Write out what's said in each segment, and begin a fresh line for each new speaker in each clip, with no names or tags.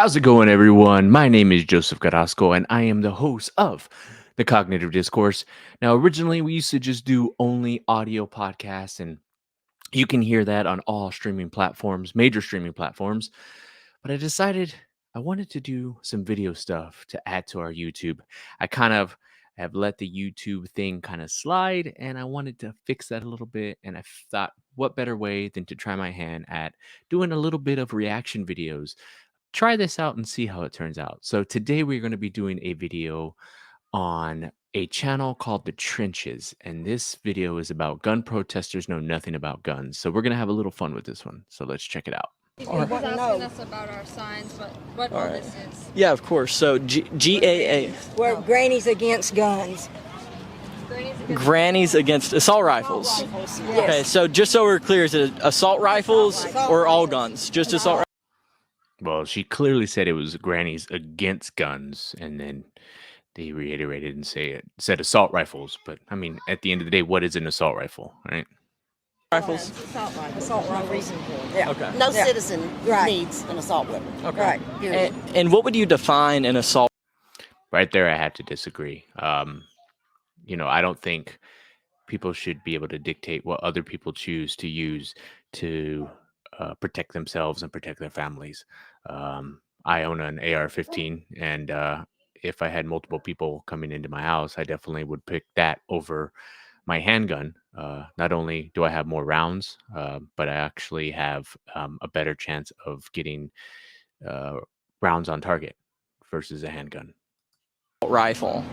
How's it going, everyone? My name is Joseph Carrasco, and I am the host of the Cognitive Discourse. Now, originally, we used to just do only audio podcasts, and you can hear that on all streaming platforms, major streaming platforms. But I decided I wanted to do some video stuff to add to our YouTube. I kind of have let the YouTube thing kind of slide, and I wanted to fix that a little bit. And I thought, what better way than to try my hand at doing a little bit of reaction videos? Try this out and see how it turns out. So today we're going to be doing a video on a channel called The Trenches, and this video is about gun protesters know nothing about guns. So we're going to have a little fun with this one. So let's check it out.
He's asking us about our signs, what all this is.
Yeah, of course. So GAA.
We're grannies against guns.
Grannies against assault rifles.
Yes.
Okay, so just so we're clear, is it assault rifles or all guns? Just assault rifles?
Well, she clearly said it was grannies against guns, and then they reiterated and said assault rifles. But I mean, at the end of the day, what is an assault rifle, right?
Rifles?
Assault rifles. Yeah.
Okay.
No
Yeah.
citizen
Right.
needs an assault weapon.
Okay.
Right. Period.
And what would you define an assault?
Right there, I had to disagree. I don't think people should be able to dictate what other people choose to use to protect themselves and protect their families. I own an AR-15, and if I had multiple people coming into my house, I definitely would pick that over my handgun. Not only do I have more rounds, but I actually have a better chance of getting rounds on target versus a handgun.
Rifle.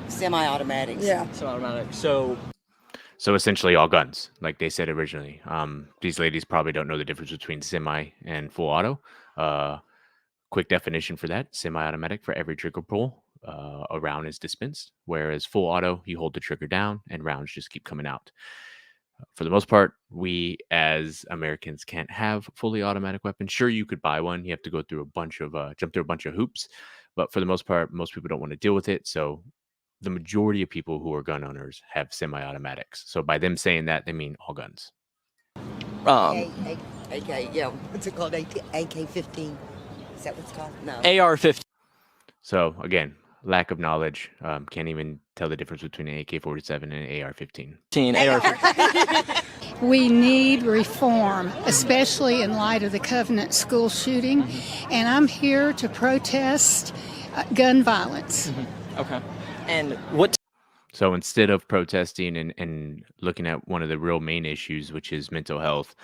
Semi-automatics.
Yeah.
Semi-automatic. So
So essentially all guns, like they said originally. These ladies probably don't know the difference between semi and full auto. Quick definition for that: semi-automatic, for every trigger pull, a round is dispensed, whereas full auto, you hold the trigger down and rounds just keep coming out. For the most part, we as Americans can't have fully automatic weapons. Sure, you could buy one. You have to go through jump through a bunch of hoops. But for the most part, most people don't want to deal with it. So the majority of people who are gun owners have semi-automatics. So by them saying that, they mean all guns.
AK, yeah. What's it called? AK-15. Is that what it's called? No.
AR-15.
So again, lack of knowledge. Can't even tell the difference between an AK-47 and an AR-15.
AR-15.
We need reform, especially in light of the Covenant school shooting, and I'm here to protest gun violence.
Okay. And what?
So instead of protesting and looking at one of the real main issues, which is mental health,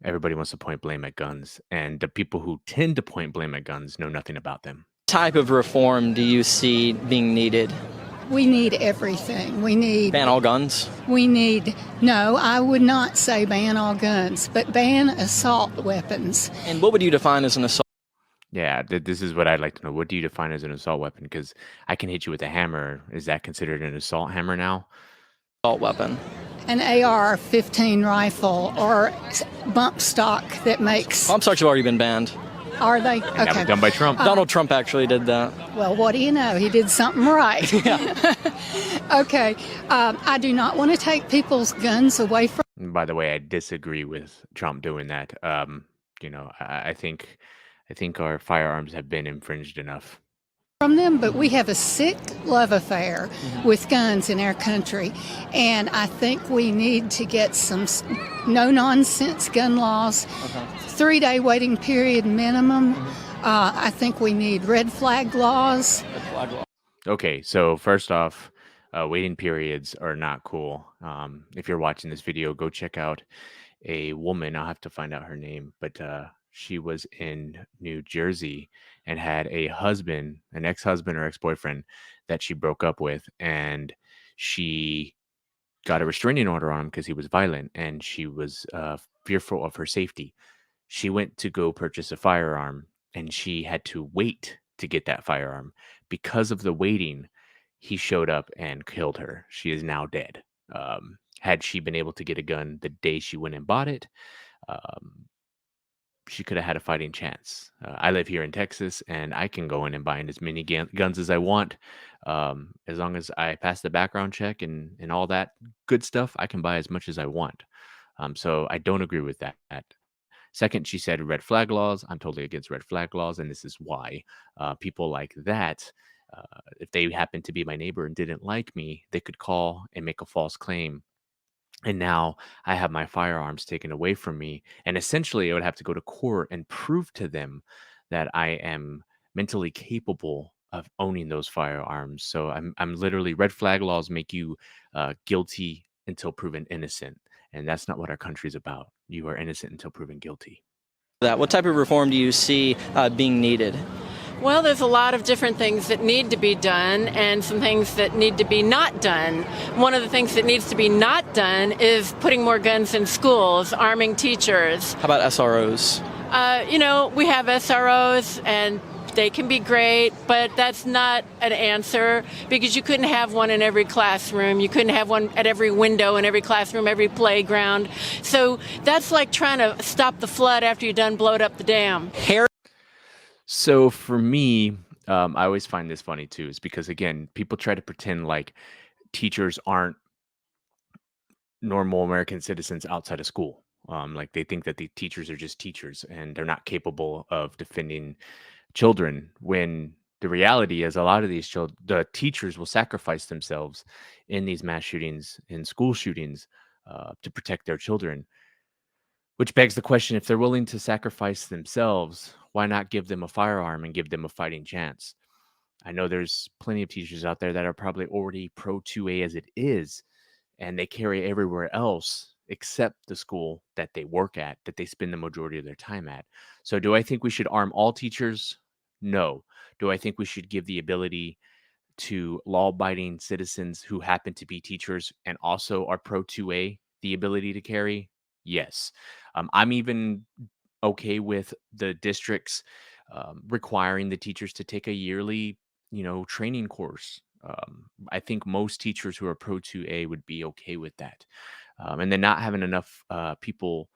everybody wants to point blame at guns. And the people who tend to point blame at guns know nothing about them.
Type of reform do you see being needed?
We need everything. We need
Ban all guns?
no, I would not say ban all guns, but ban assault weapons.
And what would you define as an assault?
Yeah, this is what I'd like to know. What do you define as an assault weapon? Because I can hit you with a hammer. Is that considered an assault hammer now?
Weapon?
An AR-15 rifle or bump stock that makes...
Bump stocks have already been banned.
Are they?
And that was
Okay.
done by Trump.
Donald Trump actually did that.
Well, what do you know? He did something right. Okay. I do not want to take people's guns away from
And by the way, I disagree with Trump doing that. I think our firearms have been infringed enough.
them, but we have a sick love affair with guns in our country. And I think we need to get some no-nonsense gun laws, 3-day waiting period minimum. I think we need red flag laws.
Okay, so first off, waiting periods are not cool. If you're watching this video, go check out a woman. I'll have to find out her name, but she was in New Jersey and had a husband, an ex-husband or ex-boyfriend that she broke up with, and she got a restraining order on him because he was violent, and she was fearful of her safety. She went to go purchase a firearm, and she had to wait to get that firearm. Because of the waiting, he showed up and killed her. She is now dead. Had she been able to get a gun the day she went and bought it, she could have had a fighting chance. I live here in Texas, and I can go in and buy as many guns as I want. As long as I pass the background check and all that good stuff, I can buy as much as I want. So I don't agree with that. Second, she said red flag laws. I'm totally against red flag laws, and this is why. People like that, if they happened to be my neighbor and didn't like me, they could call and make a false claim. And now I have my firearms taken away from me. And essentially, I would have to go to court and prove to them that I am mentally capable of owning those firearms. So I'm literally, red flag laws make you guilty until proven innocent. And that's not what our country's about. You are innocent until proven guilty.
What type of reform do you see being needed?
Well, there's a lot of different things that need to be done and some things that need to be not done. One of the things that needs to be not done is putting more guns in schools, arming teachers.
How about SROs?
We have SROs and they can be great, but that's not an answer because you couldn't have one in every classroom. You couldn't have one at every window in every classroom, every playground. So that's like trying to stop the flood after you're done blowing up the dam.
So for me, I always find this funny too, is because again, people try to pretend like teachers aren't normal American citizens outside of school. Like they think that the teachers are just teachers and they're not capable of defending children. When the reality is, a lot of these children, the teachers will sacrifice themselves in these mass shootings, in school shootings, to protect their children. Which begs the question, if they're willing to sacrifice themselves, why not give them a firearm and give them a fighting chance? I know there's plenty of teachers out there that are probably already pro 2A as it is, and they carry everywhere else except the school that they work at, that they spend the majority of their time at. So do I think we should arm all teachers? No. Do I think we should give the ability to law-abiding citizens who happen to be teachers and also are pro 2A the ability to carry? Yes. I'm even okay with the districts requiring the teachers to take a yearly, training course. I think most teachers who are pro 2A would be okay with that. And then not having enough people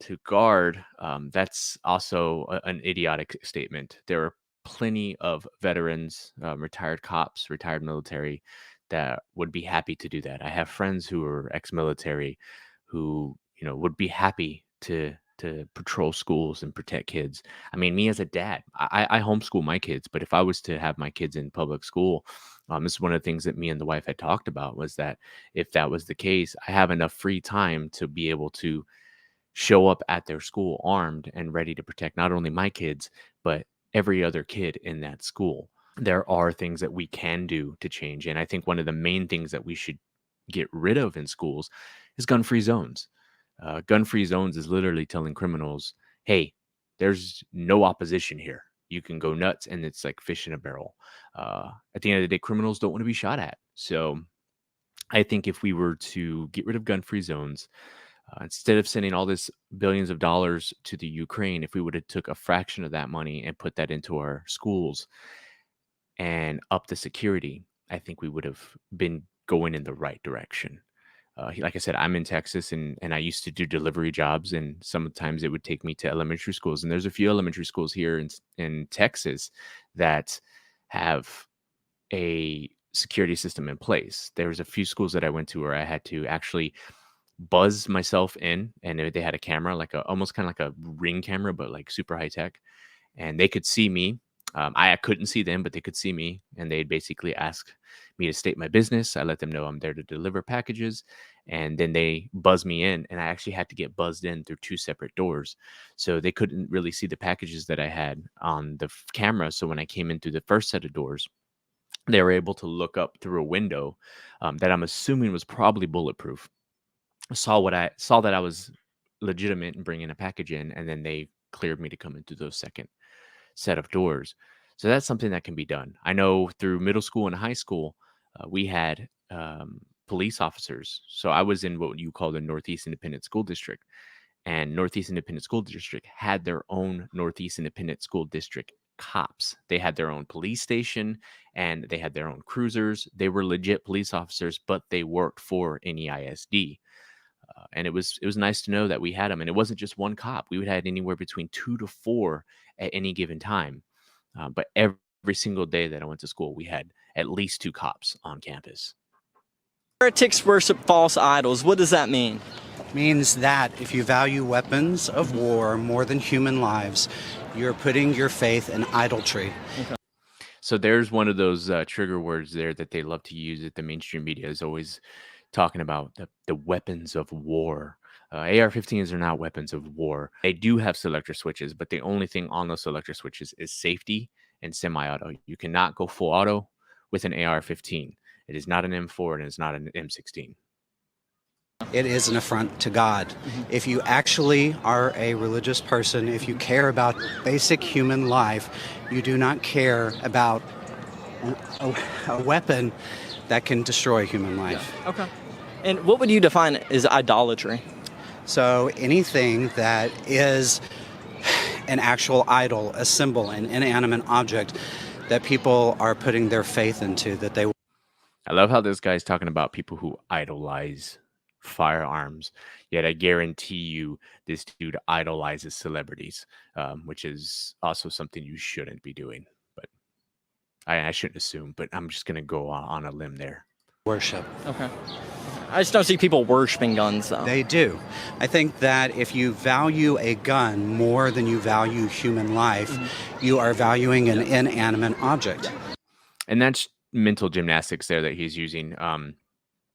to guard, that's also an idiotic statement. There are plenty of veterans, retired cops, retired military that would be happy to do that. I have friends who are ex-military who, would be happy to patrol schools and protect kids. I mean, me as a dad, I homeschool my kids, but if I was to have my kids in public school, this is one of the things that me and the wife had talked about, was that if that was the case, I have enough free time to be able to show up at their school armed and ready to protect not only my kids, but every other kid in that school. There are things that we can do to change. And I think one of the main things that we should get rid of in schools is gun-free zones. Gun-free zones is literally telling criminals, hey, there's no opposition here. You can go nuts, and it's like fish in a barrel. At the end of the day, criminals don't want to be shot at. So I think if we were to get rid of gun-free zones, instead of sending all this billions of dollars to the Ukraine, if we would have took a fraction of that money and put that into our schools and up the security, I think we would have been going in the right direction. Like I said, I'm in Texas, and I used to do delivery jobs, and sometimes it would take me to elementary schools. And there's a few elementary schools here in Texas that have a security system in place. There was a few schools that I went to where I had to actually buzz myself in, and they had a camera, like almost kind of like a Ring camera, but like super high tech, and they could see me. I couldn't see them, but they could see me, and they'd basically ask me to state my business. I let them know I'm there to deliver packages, and then they buzz me in, and I actually had to get buzzed in through two separate doors. So they couldn't really see the packages that I had on the camera. So when I came in through the first set of doors, they were able to look up through a window that I'm assuming was probably bulletproof. Saw that I was legitimate in bringing a package in, and then they cleared me to come into those second set of doors. So that's something that can be done. I know through middle school and high school, we had police officers. So I was in what you call the Northeast Independent School District, and Northeast Independent School District had their own Northeast Independent School District cops. They had their own police station, and they had their own cruisers. They were legit police officers, but they worked for NEISD. And it was nice to know that we had them. And it wasn't just one cop. We would have anywhere between 2 to 4 at any given time. But every single day that I went to school, we had at least 2 cops on campus.
Heretics worship false idols. What does that mean?
Means that if you value weapons of war more than human lives, you're putting your faith in idolatry.
So there's one of those trigger words there that they love to use at the mainstream media is always talking about the weapons of war. AR-15s are not weapons of war. They do have selector switches, but the only thing on those selector switches is safety and semi-auto. You cannot go full auto with an AR-15. It is not an M4 and it's not an M16.
It is an affront to God. If you actually are a religious person, if you care about basic human life, you do not care about a weapon that can destroy human life.
Okay. And what would you define as idolatry?
So anything that is an actual idol, a symbol, an inanimate object that people are putting their faith into, that they...
I love how this guy's talking about people who idolize firearms, yet I guarantee you this dude idolizes celebrities, which is also something you shouldn't be doing. But I shouldn't assume, but I'm just going to go on a limb there.
worship.
Okay. I just don't see people worshiping guns, though.
They do. I think that if you value a gun more than you value human life, you are valuing an inanimate object.
And that's mental gymnastics there that he's using.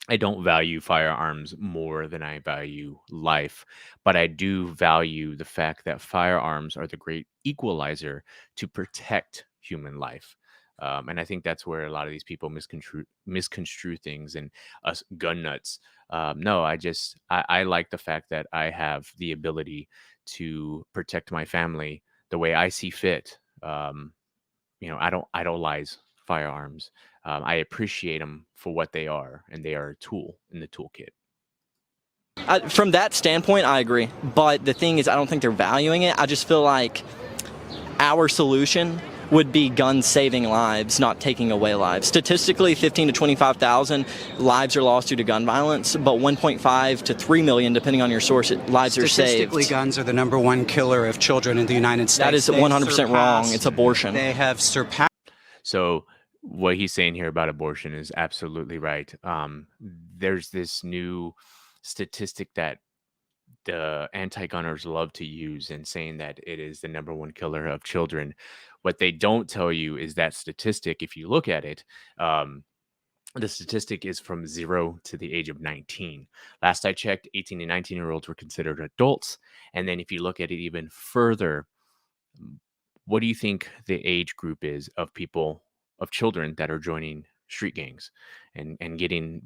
I don't value firearms more than I value life, but I do value the fact that firearms are the great equalizer to protect human life. And I think that's where a lot of these people misconstrue things, and us gun nuts. No, I like the fact that I have the ability to protect my family the way I see fit. I don't idolize firearms. I appreciate them for what they are, and they are a tool in the toolkit.
From that standpoint, I agree. But the thing is, I don't think they're valuing it. I just feel like our solution would be guns saving lives, not taking away lives. Statistically, 15 to 25,000 lives are lost due to gun violence, but 1.5 to 3 million, depending on your source, lives are saved.
Statistically, guns are the #1 killer of children in the United States.
That is 100% wrong. It's abortion.
They have surpassed.
So what he's saying here about abortion is absolutely right. There's this new statistic that the anti-gunners love to use in saying that it is the #1 killer of children. What they don't tell you is that statistic, if you look at it, the statistic is from 0 to the age of 19. Last I checked, 18 and 19-year-olds were considered adults. And then if you look at it even further, what do you think the age group is of children that are joining street gangs and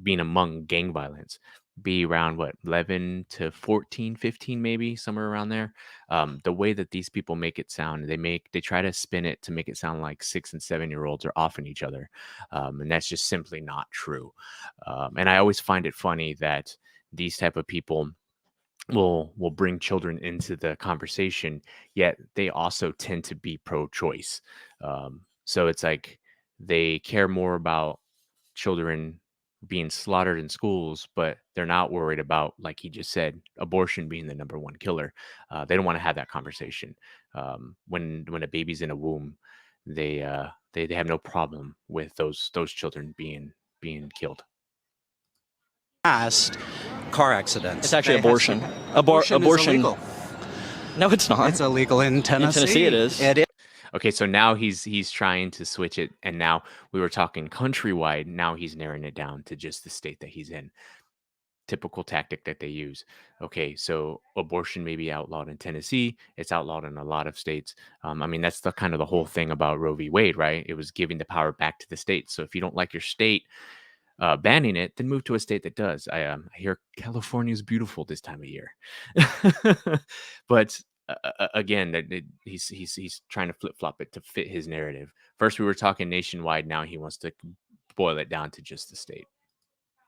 being among gang violence? Be around 11 to 14, 15, maybe somewhere around there. The way that these people make it sound, they try to spin it to make it sound like 6 and 7-year-olds are offing each other. And that's just simply not true. And I always find it funny that these type of people will bring children into the conversation, yet they also tend to be pro-choice. So it's like they care more about children being slaughtered in schools, but they're not worried about, like he just said, abortion being the #1 killer. They don't want to have that conversation. When a baby's in a womb, they have no problem with those children being killed.
Past car accidents.
It's actually
They have
abortion.
Abortion is illegal.
No, it's not.
It's illegal in Tennessee.
In Tennessee, it is.
It is.
Okay, so now he's trying to switch it, and now we were talking countrywide. Now he's narrowing it down to just the state that he's in. Typical tactic that they use. Okay, so abortion may be outlawed in Tennessee. It's outlawed in a lot of states. That's the kind of the whole thing about Roe v. Wade, right? It was giving the power back to the states. So if you don't like your state banning it, then move to a state that does. I hear California is beautiful this time of year, but again, he's trying to flip flop it to fit his narrative. First, we were talking nationwide. Now he wants to boil it down to just the state.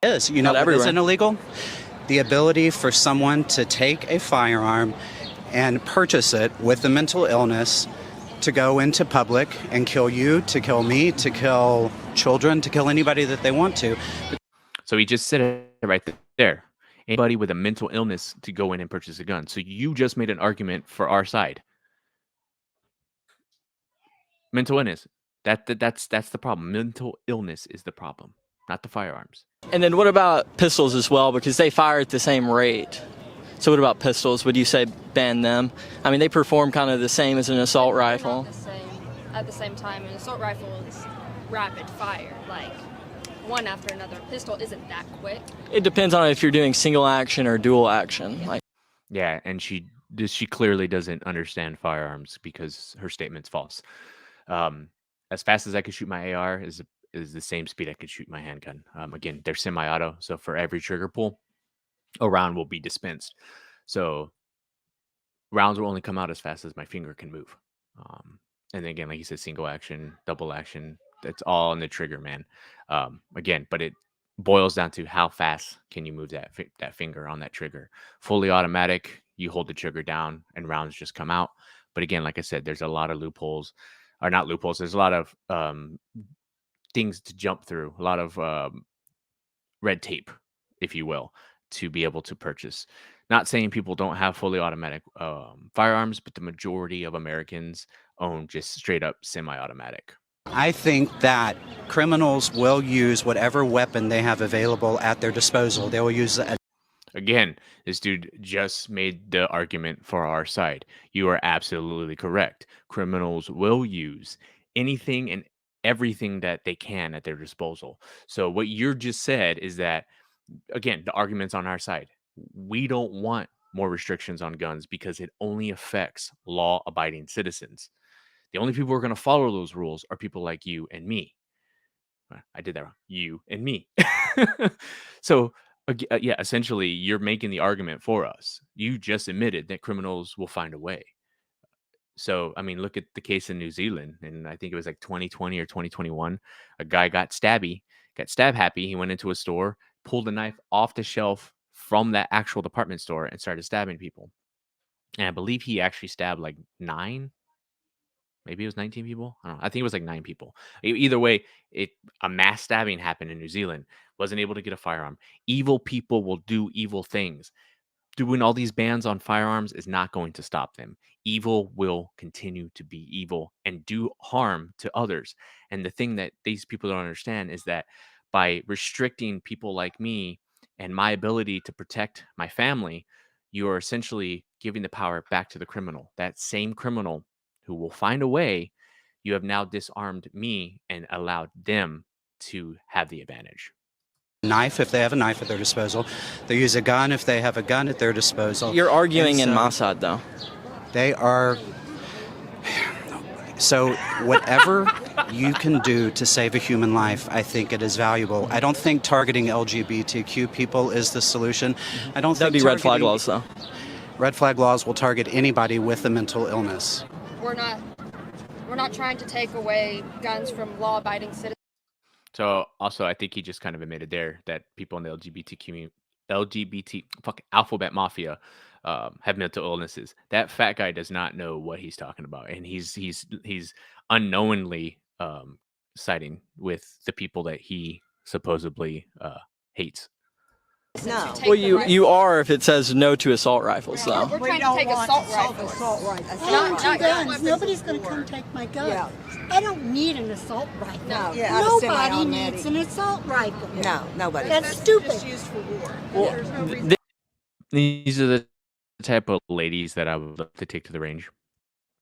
Is. You know what isn't illegal? The ability for someone to take a firearm and purchase it with a mental illness to go into public and kill you, to kill me, to kill children, to kill anybody that they want to.
So he just said it right there. Anybody with a mental illness to go in and purchase a gun. So you just made an argument for our side. Mental illness. That's the problem. Mental illness is the problem, not the firearms.
And then what about pistols as well? Because they fire at the same rate. So what about pistols? Would you say ban them? I mean, they perform kind of the same as an assault
They're
rifle.
not the same at the same time. An assault rifle is rapid fire, like one after another. Pistol isn't that quick.
It depends on if you're doing single action or dual action. Like,
Yeah, and she clearly doesn't understand firearms because her statement's false. As fast as I could shoot my AR is the same speed I could shoot my handgun. Again, they're semi-auto, so for every trigger pull, a round will be dispensed. So rounds will only come out as fast as my finger can move. And then again, like you said, single action, double action, that's all in the trigger, man. Again, but it boils down to how fast can you move that finger on that trigger. Fully automatic, you hold the trigger down and rounds just come out. But again, like I said, there's a lot of loopholes, or not loopholes. There's a lot of things to jump through, a lot of red tape, if you will, to be able to purchase. Not saying people don't have fully automatic firearms, but the majority of Americans own just straight up semi-automatic.
I think that criminals will use whatever weapon they have available at their disposal. They will use a
Again, this dude just made the argument for our side. You are absolutely correct. Criminals will use anything and everything that they can at their disposal. So what you just said is that, again, the argument's on our side. We don't want more restrictions on guns because it only affects law-abiding citizens. The only people who are going to follow those rules are people like you and me. I did that wrong. You and me. So, yeah, essentially, you're making the argument for us. You just admitted that criminals will find a way. So, I mean, look at the case in New Zealand, and I think it was like 2020 or 2021. A guy got stab happy. He went into a store, pulled a knife off the shelf from that actual department store, and started stabbing people. And I believe he actually stabbed like 9. Maybe it was 19 people. I don't know. I think it was like 9 people. Either way, a mass stabbing happened in New Zealand. Wasn't able to get a firearm. Evil people will do evil things. Doing all these bans on firearms is not going to stop them. Evil will continue to be evil and do harm to others. And the thing that these people don't understand is that by restricting people like me and my ability to protect my family, you are essentially giving the power back to the criminal. That same criminal who will find a way, you have now disarmed me and allowed them to have the advantage.
knife if they have a knife at their disposal. They use a gun if they have a gun at their disposal.
you're arguing
And
in
so
my side, though.
They are. So whatever you can do to save a human life, I think it is valuable. I don't think targeting LGBTQ people is the solution. I don't
That'd
think
be red flag
targeting-
laws, though.
Red flag laws will target anybody with a mental illness.
We're not trying to take away guns from law-abiding citizens.
So also, I think he just kind of admitted there that people in the alphabet mafia have mental illnesses. That fat guy does not know what he's talking about, and he's unknowingly siding with the people that he supposedly hates.
No.
Take
Well,
the
you
rifle.
are if it says no to assault rifles, though.
We're trying to take assault rifles.
Assault rifle.
Not
guns.
weapons
Nobody's going to
before.
come take my gun.
Yeah.
I don't need an assault rifle.
No.
Yeah, I have a
Nobody
semi-automatic.
needs an assault rifle.
No, nobody.
That's stupid.
These are the type of ladies that I would love to take to the range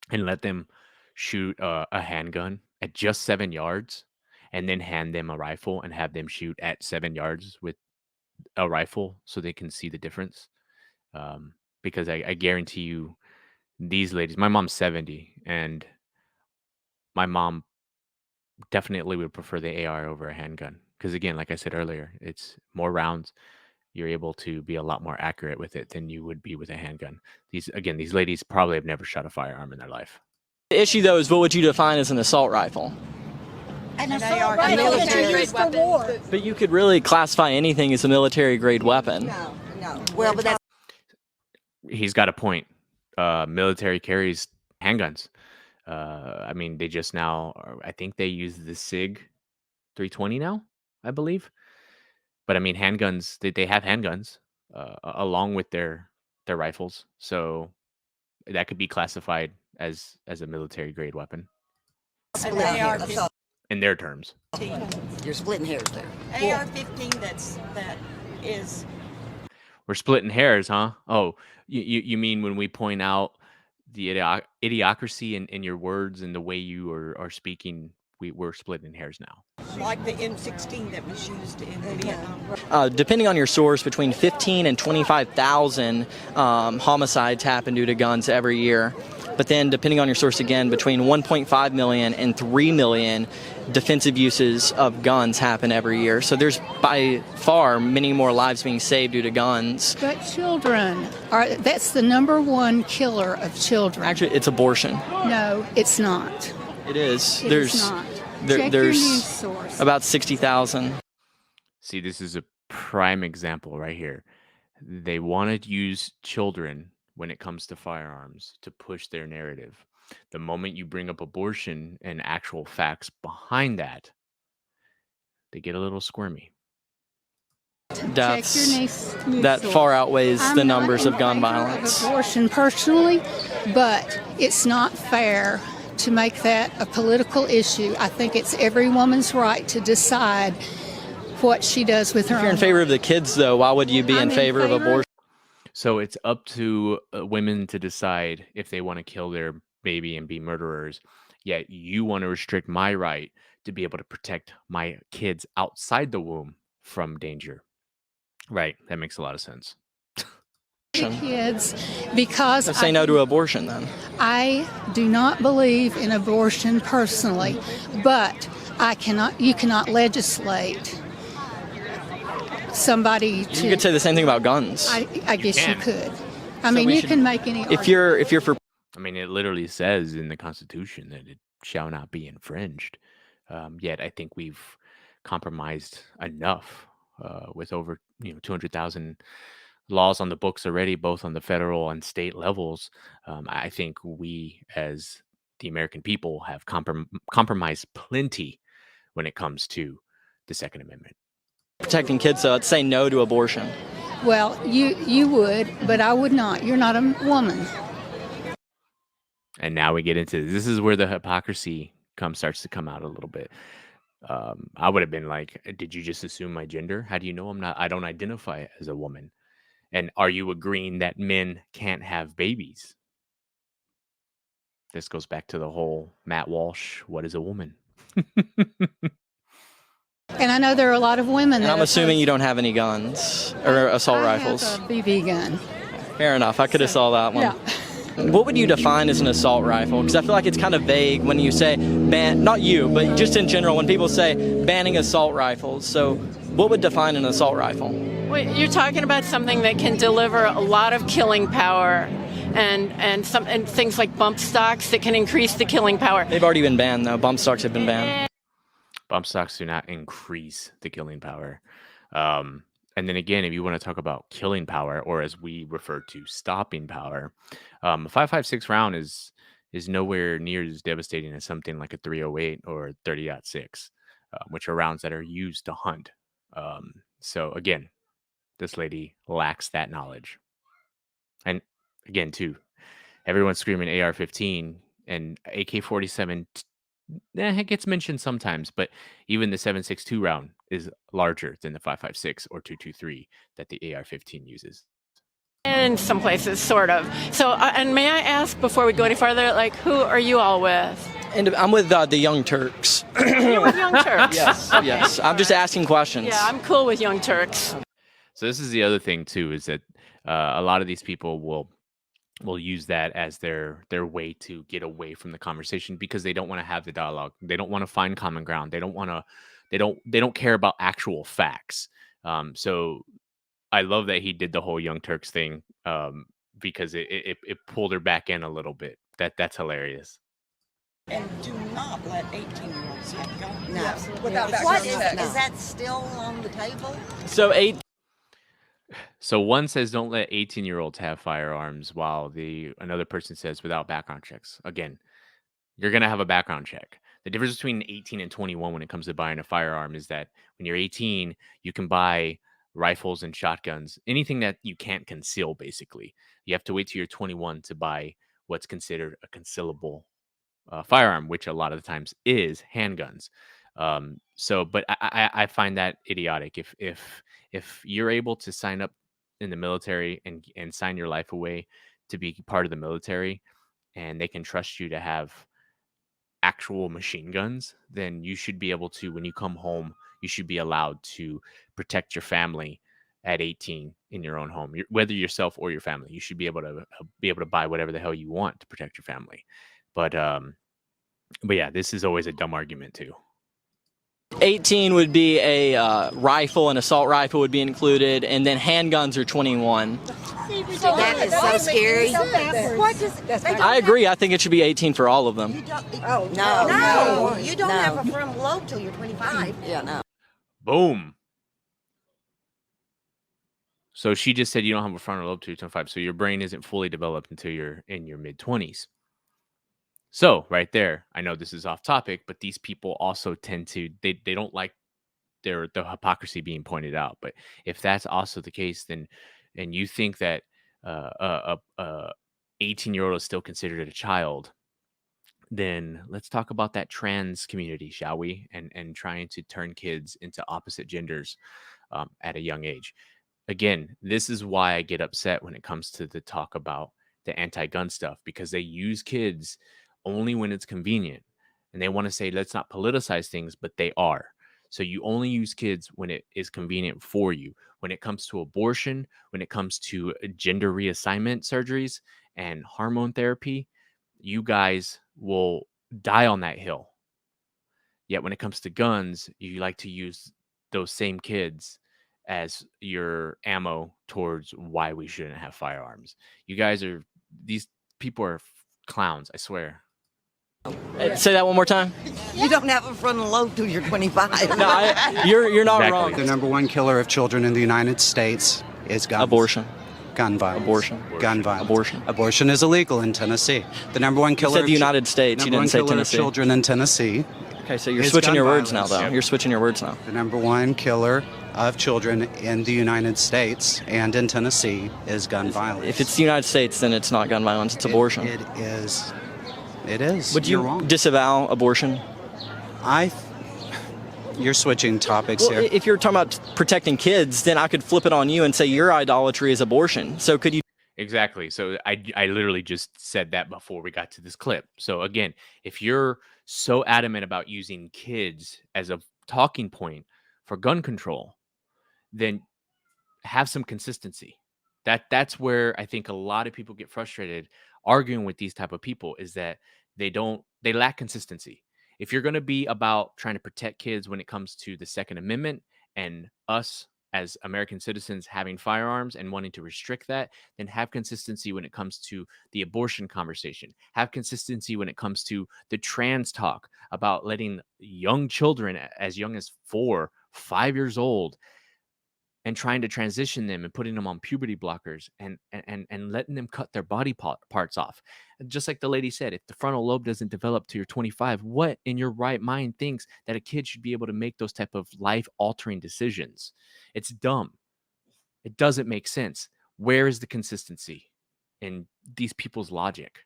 and let them shoot a handgun at just 7 yards, and then hand them a rifle and have them shoot at 7 yards with a rifle so they can see the difference. Because I guarantee you, these ladies, my mom's 70, and my mom definitely would prefer the AR over a handgun. Because again, like I said earlier, it's more rounds. You're able to be a lot more accurate with it than you would be with a handgun. These ladies probably have never shot a firearm in their life.
The issue, though, is what would you define as an assault rifle?
An
AR
assault rifle that
military
you use for
weapon.
war.
But you could really classify anything as a military-grade weapon.
No. Well, but that's
He's got a point. Military carries handguns. I mean, they just now, I think they use the SIG 320 now, I believe. But I mean, handguns, they have handguns along with their rifles. So that could be classified as a military grade weapon
splitting hairs. Assault.
in their terms.
You're splitting hairs there.
AR-15 that is
We're splitting hairs, huh? Oh, you mean when we point out the idiocracy in your words and the way you are speaking, we're splitting hairs now.
Like the M16 that was used in Vietnam.
Depending on your source, between 15 and 25,000 homicides happen due to guns every year. But then, depending on your source again, between 1.5 million and 3 million defensive uses of guns happen every year. So there's by far many more lives being saved due to guns.
But children that's the number one killer of children.
Actually, it's abortion.
No, it's not.
It is.
It
there's
is not.
There,
Check
there's
your news source.
about 60,000.
See, this is a prime example right here. They want to use children when it comes to firearms to push their narrative. The moment you bring up abortion and actual facts behind that, they get a little squirmy.
Deaths
Check your news
that
source.
far outweighs
I'm
the
not
numbers
in
of gun
favor of
violence.
abortion personally, but it's not fair to make that a political issue. I think it's every woman's right to decide what she does with her
If you're in
own
favor of the kids, though, why would you be
I'm
in
in
favor of
favor-
abortion?
So it's up to women to decide if they want to kill their baby and be murderers. Yet you want to restrict my right to be able to protect my kids outside the womb from danger. Right. That makes a lot of sense.
kids because
So say no to abortion, then.
I do not believe in abortion personally, but you cannot legislate somebody to.
You could say the same thing about guns.
I guess you
can.
could. I
So
mean,
we
you
should-
can make any.
if you're for
I mean, it literally says in the Constitution that it shall not be infringed. Yet I think we've compromised enough with over 200,000 laws on the books already, both on the federal and state levels. I think we, as the American people, have compromised plenty when it comes to the Second Amendment.
protecting kids, though, let's say no to abortion.
Well, you would, but I would not. You're not a woman.
And now we get into this is where the hypocrisy starts to come out a little bit. I would have been like, did you just assume my gender? How do you know I don't identify as a woman? And are you agreeing that men can't have babies? This goes back to the whole Matt Walsh, what is a woman?
And I know there are a lot of women.
And I'm assuming you don't have any guns or assault rifles.
I have a BB gun.
Fair enough. I could have saw that one.
Yeah.
What would you define as an assault rifle? Because I feel like it's kind of vague when you say not you, but just in general, when people say banning assault rifles. So what would define an assault rifle?
Wait, you're talking about something that can deliver a lot of killing power and things like bump stocks that can increase the killing power.
They've already been banned, though. Bump stocks have been banned.
Bump stocks do not increase the killing power. And then again, if you want to talk about killing power, or as we refer to stopping power, a 5.56 round is nowhere near as devastating as something like a 308 or 30-06, which are rounds that are used to hunt. So again, this lady lacks that knowledge. And again, too, everyone's screaming AR-15 and AK-47. It gets mentioned sometimes, but even the 7.62 round is larger than the 5.56 or 2.23 that the AR-15 uses.
In some places, sort of. So, and may I ask before we go any farther, like, who are you all with?
And I'm with the Young Turks.
You're with Young Turks.
Yes. I'm just asking questions.
Yeah, I'm cool with Young Turks.
So this is the other thing too, is that a lot of these people will use that as their way to get away from the conversation because they don't want to have the dialogue. They don't want to find common ground. They don't care about actual facts. So I love that he did the whole Young Turks thing because it pulled her back in a little bit. That's hilarious.
And do not let 18-year-olds have guns.
No.
Without
What
background
is,
check.
is that still on the table?
So one says don't let 18-year-olds have firearms, while another person says without background checks. Again, you're gonna have a background check. The difference between 18 and 21 when it comes to buying a firearm is that when you're 18, you can buy rifles and shotguns, anything that you can't conceal. Basically, you have to wait till you're 21 to buy what's considered a concealable firearm, which a lot of the times is handguns. But I find that idiotic. If you're able to sign up in the military and sign your life away to be part of the military, and they can trust you to have actual machine guns, then you should be able to, when you come home, you should be allowed to protect your family at 18 in your own home, whether yourself or your family. You should be able to buy whatever the hell you want to protect your family. But yeah, this is always a dumb argument too.
18 would be a rifle, an assault rifle would be included, and then handguns are 21.
That is so scary.
I agree. I think it should be 18 for all of them.
Oh, no. You don't have a frontal lobe till you're 25. Yeah, no.
Boom. So she just said you don't have a frontal lobe till you're 25, so your brain isn't fully developed until you're in your mid-20s. So right there, I know this is off topic, but these people also tend to, they don't like the hypocrisy being pointed out. But if that's also the case, then, and you think that a 18-year-old is still considered a child, then let's talk about that trans community, shall we? And trying to turn kids into opposite genders at a young age. Again, this is why I get upset when it comes to the talk about the anti-gun stuff, because they use kids only when it's convenient. And they want to say, let's not politicize things, but they are. So you only use kids when it is convenient for you. When it comes to abortion, when it comes to gender reassignment surgeries and hormone therapy, you guys will die on that hill. Yet when it comes to guns, you like to use those same kids as your ammo towards why we shouldn't have firearms. These people are clowns, I swear.
Say that one more time.
You don't have a frontal lobe till you're 25.
No, you're not
Exactly.
wrong.
The number one killer of children in the United States is guns.
Abortion.
Gun violence.
Abortion.
Gun violence.
Abortion.
Abortion is illegal in Tennessee. The number one
You
killer.
said the United States. You didn't say
Number one killer of
Tennessee.
children in Tennessee.
Okay, so you're
is
switching
gun
your words now,
violence.
though. You're switching your words now.
The number one killer of children in the United States and in Tennessee is gun violence.
If it's the United States, then it's not gun violence. It's abortion.
It is. It is.
Would
You're
you
wrong.
disavow abortion?
You're switching topics
Well,
here.
if you're talking about protecting kids, then I could flip it on you and say your idolatry is abortion. So could you?
Exactly. So I literally just said that before we got to this clip. So again, if you're so adamant about using kids as a talking point for gun control, then have some consistency. That's where I think a lot of people get frustrated arguing with these type of people, is that they lack consistency. If you're going to be about trying to protect kids when it comes to the Second Amendment and us as American citizens having firearms and wanting to restrict that, then have consistency when it comes to the abortion conversation. Have consistency when it comes to the trans talk about letting young children as young as 4, 5 years old and trying to transition them and putting them on puberty blockers and letting them cut their body parts off. Just like the lady said, if the frontal lobe doesn't develop till you're 25, what in your right mind thinks that a kid should be able to make those type of life-altering decisions? It's dumb. It doesn't make sense. Where is the consistency in these people's logic?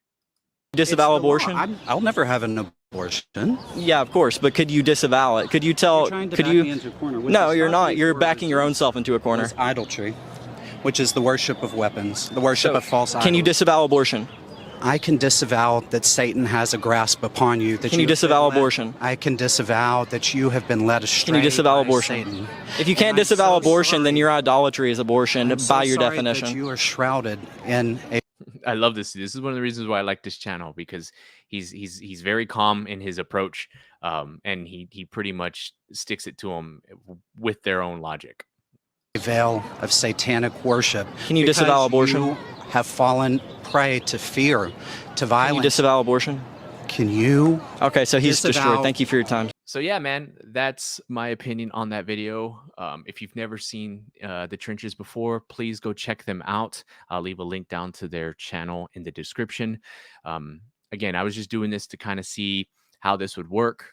Disavow
It's the law.
abortion?
I'll never have an abortion.
Yeah, of course. But could you disavow it? Could you tell?
You're trying to
Could
back
you?
me into a corner. Would
No,
you
you're
stop
not.
me
You're
for
backing your own self into a corner.
It's idolatry, which is the worship of weapons, the worship of false idols.
Can you disavow abortion?
I can disavow that Satan has a grasp upon you. That
Can you
have been
disavow
led-
abortion?
I can disavow that you have been led astray.
Can you disavow
by
abortion?
Satan.
If you can't
I'm
disavow
so
abortion, then
sorry.
your idolatry is abortion
I'm so
by your
sorry
definition.
That you are shrouded in a
I love this. This is one of the reasons why I like this channel, because he's very calm in his approach, and he pretty much sticks it to them with their own logic.
veil of satanic worship.
Can you
because
disavow abortion?
You have fallen prey to fear, to violence.
Can you disavow abortion?
Can you?
Okay, so he's
Disavow-
destroyed. Thank you for your time.
So yeah, man, that's my opinion on that video. If you've never seen the Trenches before, please go check them out. I'll leave a link down to their channel in the description. Again, I was just doing this to kind of see how this would work.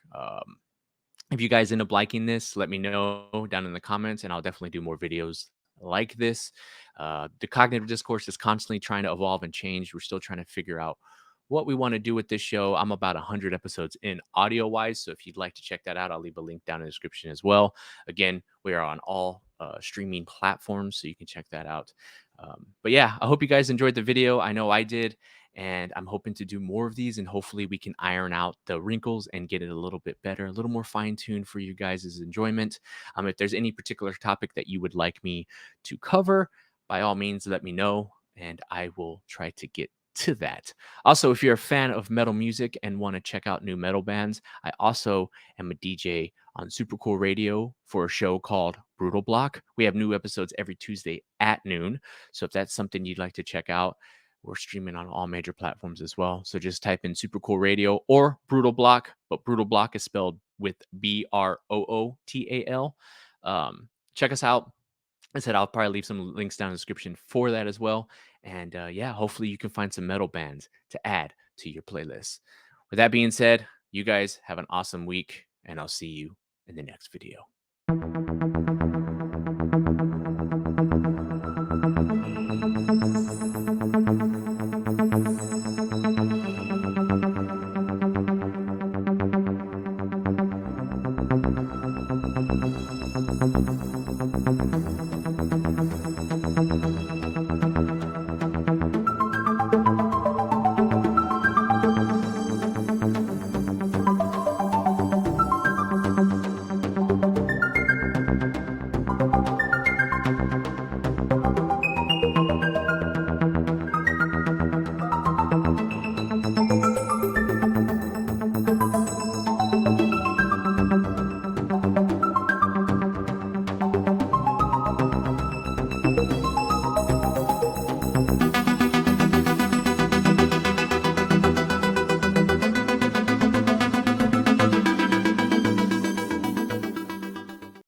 If you guys end up liking this, let me know down in the comments, and I'll definitely do more videos like this. The Cognitive Discourse is constantly trying to evolve and change. We're still trying to figure out what we want to do with this show. I'm about 100 episodes in audio wise, so if you'd like to check that out, I'll leave a link down in the description as well. Again, we are on all streaming platforms, so you can check that out. But yeah, I hope you guys enjoyed the video. I know I did, and I'm hoping to do more of these, and hopefully we can iron out the wrinkles and get it a little bit better, a little more fine-tuned for you guys' enjoyment. If there's any particular topic that you would like me to cover, by all means, let me know, and I will try to get to that. Also, if you're a fan of metal music and want to check out new metal bands, I also am a DJ on Super Cool Radio for a show called Brutal Block. We have new episodes every Tuesday at noon. So if that's something you'd like to check out, we're streaming on all major platforms as well. So just type in Super Cool Radio or Brutal Block, but Brutal Block is spelled with BROOTAL. Check us out. I said I'll probably leave some links down in the description for that as well. And yeah, hopefully you can find some metal bands to add to your playlist. With that being said, you guys have an awesome week, and I'll see you in the next video.